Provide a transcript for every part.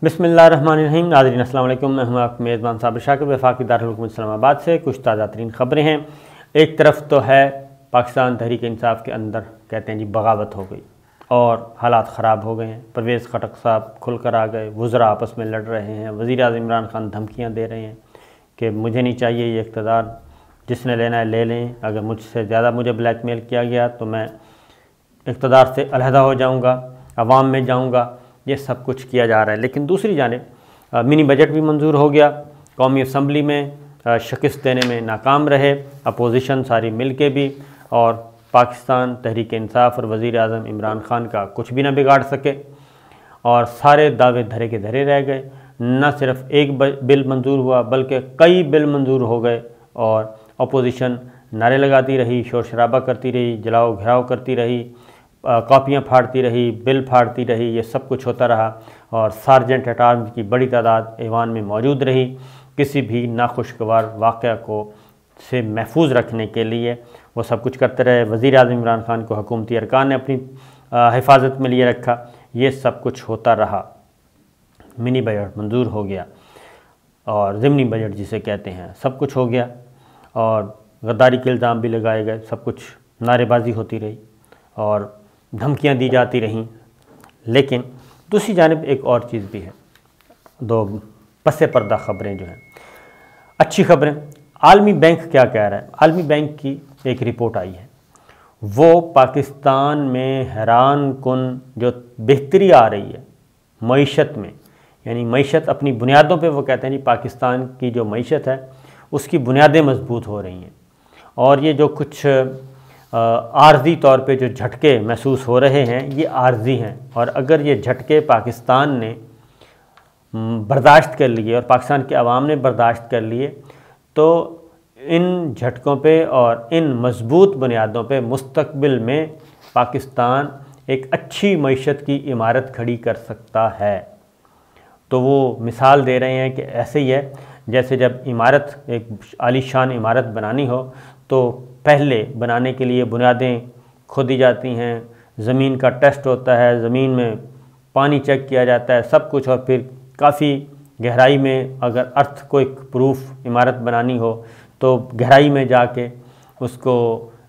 बिस्मिल्लाहिर्रहमानिर्रहीम। नाज़रीन अस्सलाम वालेकुम। मैं हूं आपका मेज़बान साबिर शाकिर वफाकी दारुल हुकूमत इस्लामाबाद से। कुछ ताज़ा तरीन ख़बरें हैं। एक तरफ तो है पाकिस्तान तहरीक इंसाफ के अंदर कहते हैं जी बगावत हो गई और हालात ख़राब हो गए हैं। परवेज़ खटक साहब खुल कर आ गए, वज़रा आपस में लड़ रहे हैं, वज़ीर आज़म इमरान खान धमकियाँ दे रहे हैं कि मुझे नहीं चाहिए ये इक़्तिदार, जिसने लेना है ले लें, अगर मुझसे ज़्यादा मुझे ब्लैकमेल किया गया तो मैं इक़्तिदार से अलहदा हो जाऊँगा, अवाम में जाऊँगा। ये सब कुछ किया जा रहा है। लेकिन दूसरी जानिब मिनी बजट भी मंजूर हो गया। कौमी असम्बली में शिकस्त देने में नाकाम रहे अपोजिशन सारी मिल के भी, और पाकिस्तान तहरीक इंसाफ और वज़ीर आज़म इमरान खान का कुछ भी ना बिगाड़ सके और सारे दावे धरे के धरे रह गए। न सिर्फ एक बिल मंजूर हुआ बल्कि कई बिल मंजूर हो गए और अपोजिशन नारे लगाती रही, शोर शराबा करती रही, जलाओ घेराव करती रही, कॉपियाँ फाड़ती रही, बिल फाड़ती रही। ये सब कुछ होता रहा और सार्जेंट एट आर्म्स की बड़ी तादाद ऐवान में मौजूद रही। किसी भी नाखुशगवार वाक़या को से महफूज रखने के लिए वो सब कुछ करते रहे। वज़ीर आज़म इमरान खान को हुकूमती अरकान ने अपनी हिफाजत में लिए रखा। ये सब कुछ होता रहा। मिनी बजट मंजूर हो गया और ज़िमनी बजट जिसे कहते हैं सब कुछ हो गया और गद्दारी के इल्ज़ाम भी लगाए गए। सब कुछ नारेबाजी होती रही और धमकियां दी जाती रहीं। लेकिन दूसरी जानिब एक और चीज़ भी है, दो पसे पर्दा ख़बरें जो हैं, अच्छी ख़बरें। आलमी बैंक क्या कह रहा है? आलमी बैंक की एक रिपोर्ट आई है, वो पाकिस्तान में हैरान कुन जो बेहतरी आ रही है मईशत में, यानी मईशत अपनी बुनियादों पे वो कहते हैं जी पाकिस्तान की जो मईशत है उसकी बुनियादें मजबूत हो रही हैं। और ये जो कुछ आर्जी तौर पे जो झटके महसूस हो रहे हैं ये आर्जी हैं, और अगर ये झटके पाकिस्तान ने बर्दाश्त कर लिए और पाकिस्तान के अवाम ने बर्दाश्त कर लिए तो इन झटकों पे और इन मजबूत बुनियादों पे मुस्तकबिल में पाकिस्तान एक अच्छी मईशत की इमारत खड़ी कर सकता है। तो वो मिसाल दे रहे हैं कि ऐसे ही है जैसे जब इमारत, एक आलीशान इमारत बनानी हो तो पहले बनाने के लिए बुनियादें खोदी जाती हैं, ज़मीन का टेस्ट होता है, ज़मीन में पानी चेक किया जाता है, सब कुछ, और फिर काफ़ी गहराई में अगर अर्थक्वेक प्रूफ इमारत बनानी हो तो गहराई में जाके उसको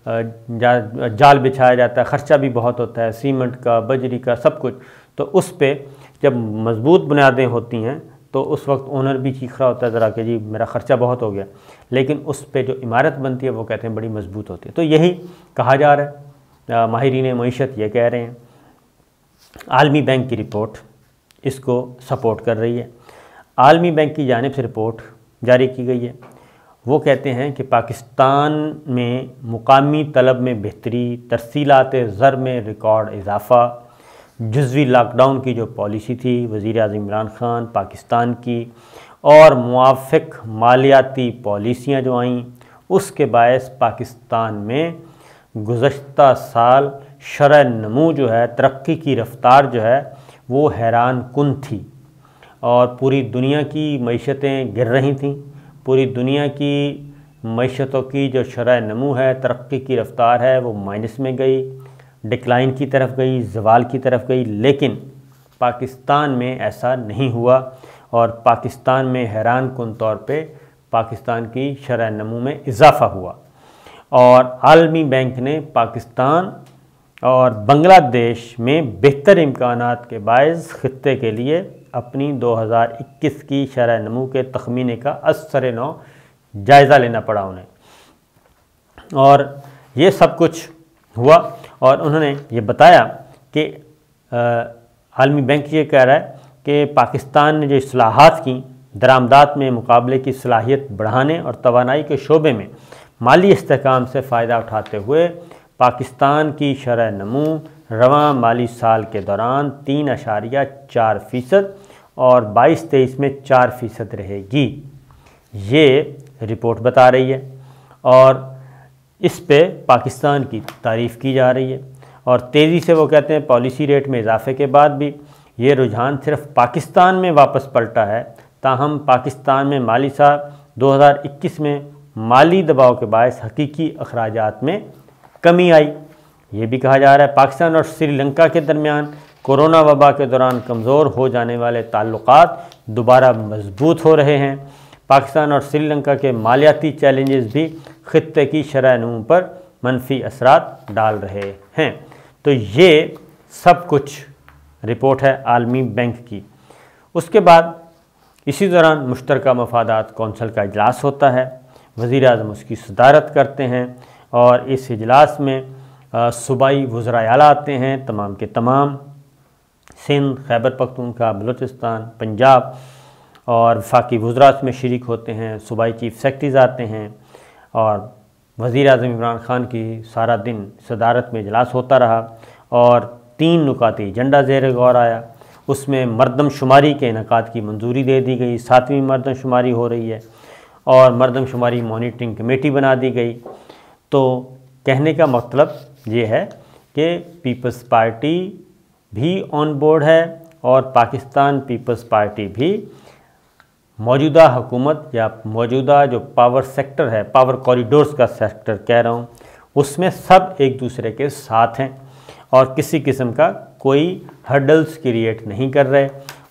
जाल बिछाया जाता है। ख़र्चा भी बहुत होता है, सीमेंट का, बजरी का, सब कुछ। तो उस पे जब मज़बूत बुनियादें होती हैं तो उस वक्त ओनर भी चीख रहा होता है ज़रा कि जी मेरा ख़र्चा बहुत हो गया, लेकिन उस पे जो इमारत बनती है वो कहते हैं बड़ी मजबूत होती है। तो यही कहा जा रहा है, माहिरीन मईशत ये कह रहे हैं। आलमी बैंक की रिपोर्ट इसको सपोर्ट कर रही है। आलमी बैंक की जानिब से रिपोर्ट जारी की गई है। वो कहते हैं कि पाकिस्तान में मुकामी तलब में बेहतरी, तरसीलात ज़र में रिकॉर्ड इजाफ़ा, जुज़वी लॉकडाउन की जो पॉलिसी थी वज़ीर आज़म इमरान खान पाकिस्तान की, और मुआफ़िक मालियाती पॉलिसियाँ जो आईं उसके बायस पाकिस्तान में गुज़श्ता साल शरह नमू जो है, तरक्की की रफ़्तार जो है वो हैरान कुन थी और पूरी दुनिया की मईशतें गिर रही थीं। पूरी दुनिया की मईशतों की जो शरह नमू है, तरक्की की रफ़्तार है, वो माइनस में गई, डिक्लाइन की तरफ गई, ज़वाल की तरफ गई। लेकिन पाकिस्तान में ऐसा नहीं हुआ और पाकिस्तान में हैरान कुन तौर पे पाकिस्तान की शरह नमू में इजाफ़ा हुआ। और आलमी बैंक ने पाकिस्तान और बांग्लादेश में बेहतर इम्कानात के बायस ख़ित्ते के लिए अपनी 2021 की शरह नमू के तखमीने का असर नौ जायज़ा लेना पड़ा उन्हें। और ये सब कुछ हुआ और उन्होंने ये बताया कि आलमी बैंक ये कह रहा है कि पाकिस्तान ने जो इस्लाहात की, दरामदात में मुकाबले की सलाहियत बढ़ाने और तवानाई के शोबे में माली इस्तेहकाम से फ़ायदा उठाते हुए पाकिस्तान की शरह नमू रवां माली साल के दौरान 3.4% और 22-23 में 4% रहेगी। ये रिपोर्ट बता रही है और इस पे पाकिस्तान की तारीफ़ की जा रही है। और तेज़ी से वो कहते हैं पॉलिसी रेट में इजाफे के बाद भी ये रुझान सिर्फ पाकिस्तान में वापस पलटा है, ताहम पाकिस्तान में माली साल 2021 में माली दबाव के बायस हकीकी अखराजात में कमी आई। ये भी कहा जा रहा है पाकिस्तान और श्रीलंका के दरमियान कोरोना वबा के दौरान कमज़ोर हो जाने वाले ताल्लुकात दोबारा मजबूत हो रहे हैं। पाकिस्तान और श्रीलंका के मालियाती चैलेंजेस भी खित्ते की शरह-ए-नूम पर मनफी असरात डाल रहे हैं। तो ये सब कुछ रिपोर्ट है आलमी बैंक की। उसके बाद इसी दौरान मुश्तरका मफादात कौंसल का इजलास होता है, वज़ीर आज़म उसकी सदारत करते हैं और इस इजलास में सूबाई वज़राए आला आते हैं, तमाम के तमाम, सिंध, खैबर पख्तूनख्वा, बलूचिस्तान, पंजाब और वफाकी वज़रा इसमें शरीक होते हैं। सूबाई चीफ सेक्रेटरीज़ आते हैं और वज़ीर आज़म इमरान ख़ान की सारा दिन सदारत में इजलास होता रहा और 3 नुकाती एजेंडा ज़ेर गौर आया। उसमें मरदमशुमारी के इनेकाद की मंजूरी दे दी गई, 7वीं मरदमशुमारी हो रही है और मरदमशुमारी मॉनिटरिंग कमेटी बना दी गई। तो कहने का मतलब ये है कि पीपल्स पार्टी भी ऑन बोर्ड है और पाकिस्तान पीपल्स पार्टी भी मौजूदा हुकूमत या मौजूदा जो पावर सेक्टर है, पावर कॉरिडोर्स का सेक्टर कह रहा हूँ, उसमें सब एक दूसरे के साथ हैं और किसी किस्म का कोई हर्डल्स क्रिएट नहीं कर रहे।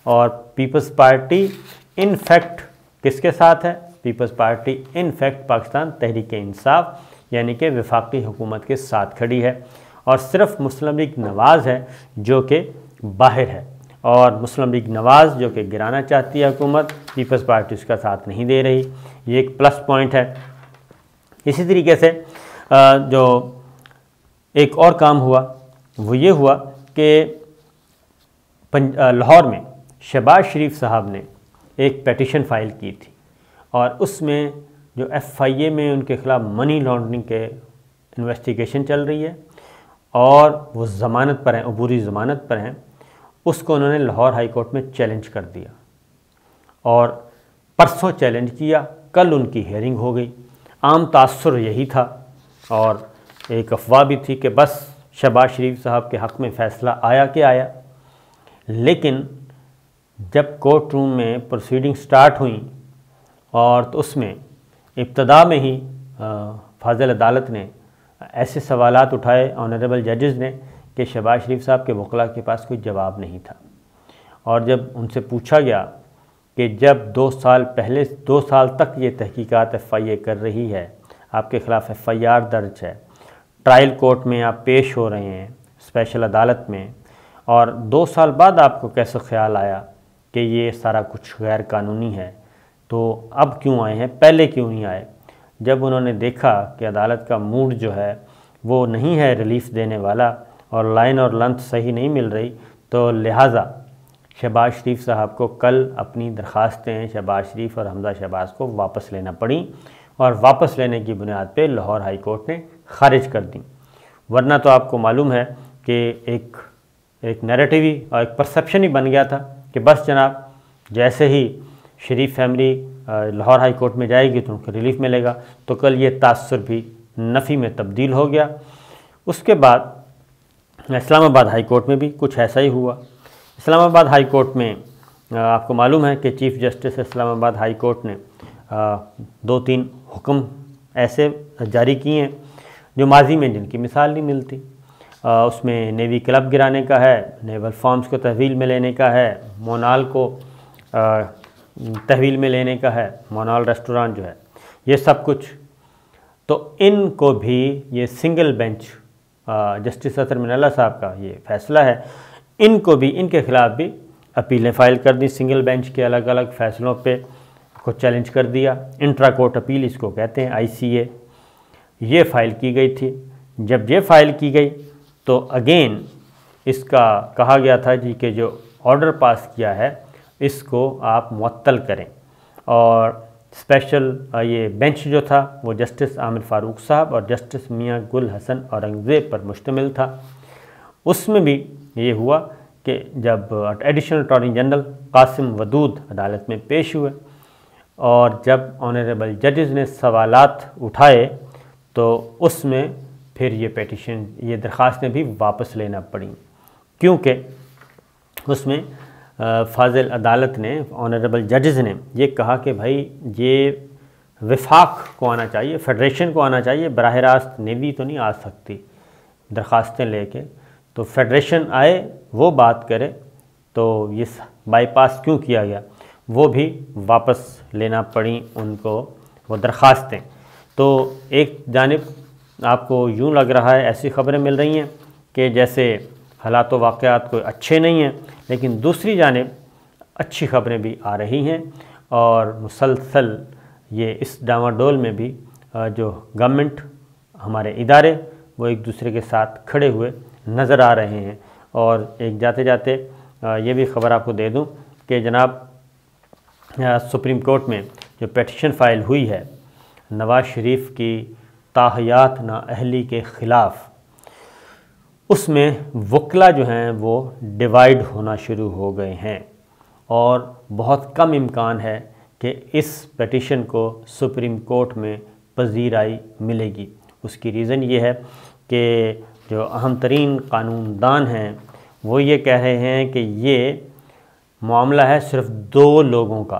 और पीपल्स पार्टी इन फैक्ट किसके साथ है? Peoples party in fact Pakistan Tehreek Insaf यानी कि वफाकी हुकूमत के साथ खड़ी है और सिर्फ मुस्लिम लीग नवाज़ है जो कि बाहर है और मुस्लिम लीग नवाज़ जो कि गिराना चाहती है हुकूमत, पीपल्स पार्टी उसका साथ नहीं दे रही। ये एक प्लस पॉइंट है। इसी तरीके से जो एक और काम हुआ वो ये हुआ कि लाहौर में शहबाज शरीफ साहब ने एक पेटिशन फ़ाइल की थी और उसमें जो FIA में उनके ख़िलाफ़ मनी लॉन्ड्रिंग के इन्वेस्टिगेशन चल रही है और वो ज़मानत पर हैं, अबूरी ज़मानत पर हैं, उसको उन्होंने लाहौर हाई कोर्ट में चैलेंज कर दिया और परसों चैलेंज किया, कल उनकी हियरिंग हो गई। आम तासुर यही था और एक अफवाह भी थी कि बस शहबाज शरीफ साहब के हक़ में फ़ैसला आया कि आया। लेकिन जब कोर्ट रूम में प्रोसीडिंग स्टार्ट हुई और तो उसमें इब्तदा में ही फाजिल अदालत ने ऐसे सवालात उठाए ऑनरेबल जजेस ने कि शहबाज शरीफ साहब के वकला के पास कोई जवाब नहीं था। और जब उनसे पूछा गया कि जब 2 साल पहले 2 साल तक ये तहकीकात FIA कर रही है, आपके ख़िलाफ़ FIR दर्ज है, ट्रायल कोर्ट में आप पेश हो रहे हैं स्पेशल अदालत में, और 2 साल बाद आपको कैसे ख्याल आया कि ये सारा कुछ गैर कानूनी है, तो अब क्यों आए हैं, पहले क्यों नहीं आए? जब उन्होंने देखा कि अदालत का मूड जो है वो नहीं है रिलीफ देने वाला और लाइन और लेंथ सही नहीं मिल रही, तो लिहाजा शहबाज शरीफ साहब को कल अपनी दरख्वास्तें शहबाज शरीफ और हमजा शहबाज को वापस लेना पड़ी और वापस लेने की बुनियाद पे लाहौर हाई कोर्ट ने ख़ारिज कर दी। वरना तो आपको मालूम है कि एक नैरेटिव ही और एक परसेप्शन ही बन गया था कि बस जनाब जैसे ही शरीफ फैमिली लाहौर हाई कोर्ट में जाएगी तो उनको रिलीफ मिलेगा। तो कल ये तासुर भी नफ़ी में तब्दील हो गया। उसके बाद इस्लामाबाद हाई कोर्ट में भी कुछ ऐसा ही हुआ। इस्लामाबाद हाई कोर्ट में आपको मालूम है कि chief justice Islamabad high court ने 2-3 हुक्म ऐसे जारी किए हैं जो माजी में जिनकी मिसाल नहीं मिलती। उसमें नेवी क्लब गिराने का है, नेवल फार्म्स को तहवील में लेने का है, मोनाल को तहवील में लेने का है, मोनाल रेस्टोरेंट जो है, ये सब कुछ। तो इनको भी ये सिंगल बेंच जस्टिस अतर मिनल्ला साहब का ये फ़ैसला है, इनको भी इनके ख़िलाफ़ भी अपीलें फ़ाइल कर दी। सिंगल बेंच के अलग अलग फ़ैसलों पे को चैलेंज कर दिया। इंट्रा कोर्ट अपील इसको कहते हैं, ICA, ये फ़ाइल की गई थी। जब ये फ़ाइल की गई तो अगेन इसका कहा गया था जी कि जो ऑर्डर पास किया है इसको आप मुअत्तल करें। और स्पेशल ये बेंच जो था वो जस्टिस आमिर फ़ारूक साहब और जस्टिस मियां गुल हसन औरंगज़ेब पर मुश्तमिल था। उसमें भी ये हुआ कि जब additional attorney general Qasim Wadood अदालत में पेश हुए और जब ऑनरेबल जजेस ने सवालात उठाए तो उसमें फिर ये पेटिशन, ये दरख्वास्तें भी वापस लेना पड़ी, क्योंकि उसमें फाजिल अदालत ने, ऑनरेबल जजेस ने ये कहा कि भाई ये वफाक को आना चाहिए, फेडरेशन को आना चाहिए, बराह रास्त नेवी तो नहीं आ सकती दरख्वास्तें लेके। तो फेडरेशन आए وہ بات کرے تو یہ بائی پاس کیوں کیا گیا وہ بھی واپس لینا پڑیں ان کو وہ درخواستیں۔ تو ایک جانب آپ کو یوں لگ رہا ہے، ایسی خبریں مل رہی ہیں کہ جیسے حالات و واقعات کوئی اچھے نہیں ہیں، لیکن دوسری جانب اچھی خبریں بھی آ رہی ہیں، اور مسلسل یہ اس ڈاواڈول میں بھی جو گورنمنٹ، ہمارے ادارے، وہ ایک دوسرے کے ساتھ کھڑے ہوئے نظر آ رہے ہیں۔ اور ایک جاتے جاتے یہ بھی خبر آپ کو دے دوں کہ جناب سپریم کورٹ میں جو پیٹیشن فائل ہوئی ہے نواز شریف کی تاحیات نااہلی کے خلاف، اس میں وکلا جو ہیں وہ ڈیوائیڈ ہونا شروع ہو گئے ہیں، اور بہت کم امکان ہے کہ اس پیٹیشن کو سپریم کورٹ میں پذیرائی ملے گی۔ اس کی ریزن یہ ہے کہ جو اہم ترین قانون دان ہیں وہ یہ کہہ رہے ہیں کہ یہ معاملہ ہے صرف دو لوگوں کا،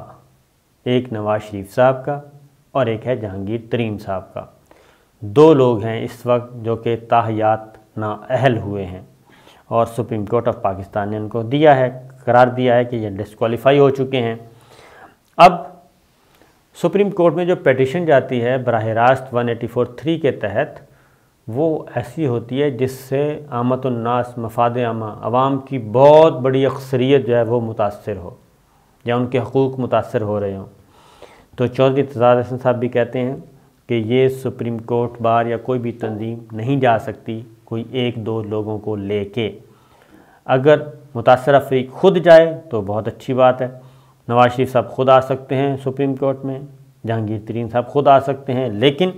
ایک نواز شریف صاحب کا اور ایک ہے جہانگیر ترین صاحب کا۔ دو لوگ ہیں اس وقت جو کہ تاحیات نااہل ہوئے ہیں، اور سپریم کورٹ آف پاکستان نے ان کو دیا ہے، قرار دیا ہے کہ یہ ڈسکوالیفائی ہو چکے ہیں۔ اب سپریم کورٹ میں جو پیٹیشن جاتی ہے براہ راست 184(3) کے تحت، وہ ایسی ہوتی ہے جس سے عامت الناس، مفاد عامہ، عوام کی بہت بڑی اکثریت جو ہے وہ متاثر ہو، یا ان کے حقوق متاثر ہو رہے ہوں۔ تو چودھری تزاد احسن صاحب بھی کہتے ہیں کہ یہ سپریم کورٹ بار یا کوئی بھی تنظیم نہیں جا سکتی کوئی ایک دو لوگوں کو لے کے۔ اگر متاثرہ فریق خود جائے تو بہت اچھی بات ہے، نواز شریف صاحب خود آ سکتے ہیں سپریم کورٹ میں، جہانگیر ترین صاحب خود آ سکتے ہیں، لیکن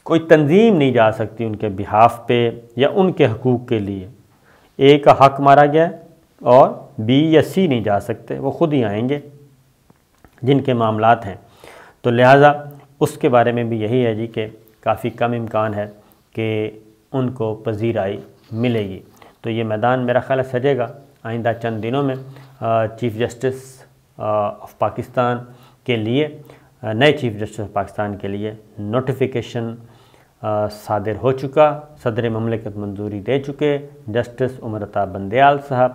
کوئی تنظیم نہیں جا سکتی ان کے بہاف پہ یا ان کے حقوق کے لیے۔ اے کا حق مارا گیا ہے اور بی یا سی نہیں جا سکتے، وہ خود ہی آئیں گے جن کے معاملات ہیں۔ تو لہٰذا اس کے بارے میں بھی یہی ہے جی کہ کافی کم امکان ہے کہ ان کو پذیرائی ملے گی۔ تو یہ میدان میرا خیال ہے سجے گا آئندہ چند دنوں میں۔ چیف جسٹس آف پاکستان کے لیے، نئے چیف جسٹس آف پاکستان کے لیے نوٹیفیکیشن صادر ہو چکا، صدر مملکت منظوری دے چکے۔ جسٹس عمر عطا بندیال صاحب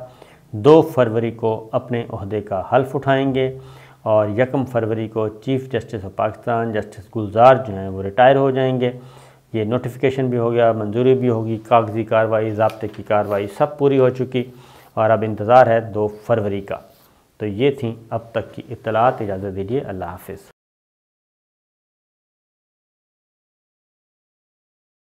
2 فروری کو اپنے عہدے کا حلف اٹھائیں گے، اور 1 فروری کو chief justice of Pakistan justice Gulzar جو ہیں وہ ریٹائر ہو جائیں گے۔ یہ نوٹیفیکیشن بھی ہو گیا، منظوری بھی ہوگی، کاغذی کارروائی، ضابطے کی کارروائی سب پوری ہو چکی، اور اب انتظار ہے 2 فروری کا۔ تو یہ تھیں اب تک کی اطلاعات۔ اجازت دیجیے، اللہ حافظ۔